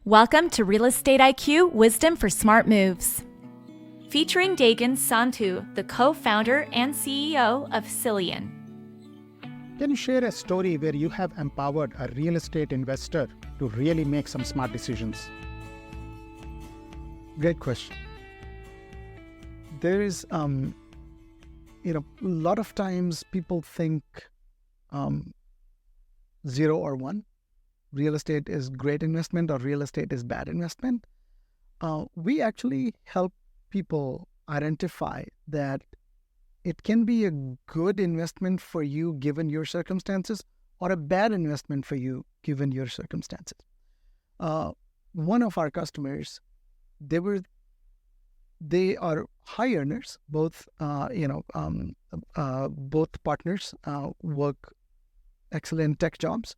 Welcome to Real Estate IQ Wisdom for Smart Moves. Featuring Gagan Sandhu, the co-founder and CEO of Xillion. Can you share a story where you have empowered a real estate investor to really make some smart decisions? Great question. There is, a lot of times people think 0 or 1. Real estate is great investment or real estate is bad investment. We actually help people identify that it can be a good investment for you given your circumstances or a bad investment for you given your circumstances. One of our customers, they are high earners. Both partners work excellent tech jobs,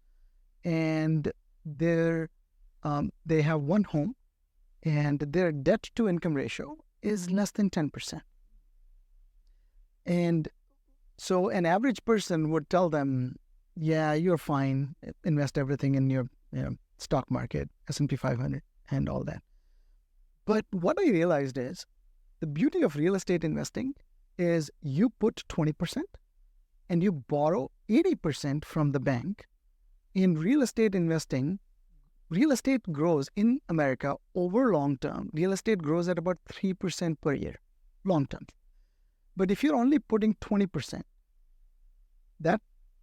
and they have one home, and their debt to income ratio is less than 10%. And so an average person would tell them, yeah, you're fine, invest everything in your stock market, S&P 500 and all that. But what I realized is the beauty of real estate investing is you put 20% and you borrow 80% from the bank. In real estate investing, real estate grows in America over long term. Real estate grows at about 3% per year, long term. But if you're only putting 20%, that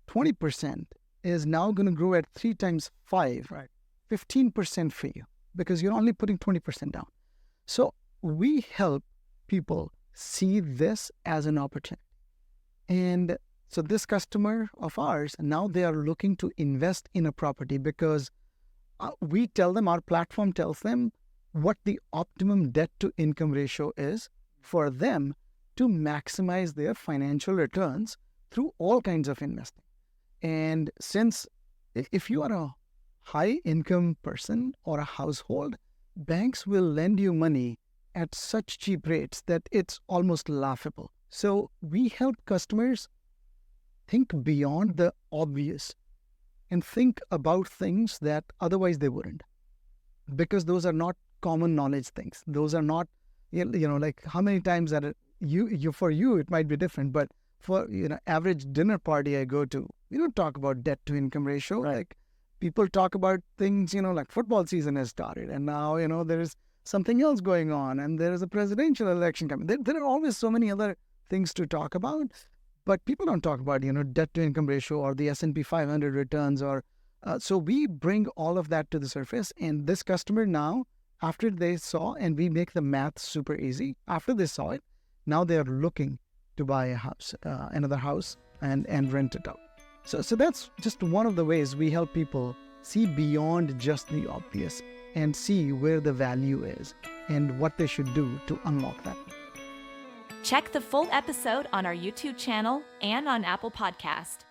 20% is now going to grow at 3 times 5, right? 15% for you, because you're only putting 20% down. So we help people see this as an opportunity. And so this customer of ours, now they are looking to invest in a property because we tell them, our platform tells them what the optimum debt to income ratio is for them to maximize their financial returns through all kinds of investing. And since if you are a high income person or a household, banks will lend you money at such cheap rates that it's almost laughable. So we help customers think beyond the obvious and think about things that otherwise they wouldn't, because those are not common knowledge things. Those are not, like how many times that for you it might be different, but for average dinner party I go to, we don't talk about debt to income ratio. Right. Like people talk about things, like football season has started and now there is something else going on and there is a presidential election coming. There are always so many other things to talk about. But people don't talk about, debt to income ratio or the S&P 500 returns so we bring all of that to the surface. And this customer now, after they saw, and we make the math super easy, after they saw it, now they are looking to buy a house, another house and rent it out. So that's just one of the ways we help people see beyond just the obvious and see where the value is and what they should do to unlock that. Check the full episode on our YouTube channel and on Apple Podcast.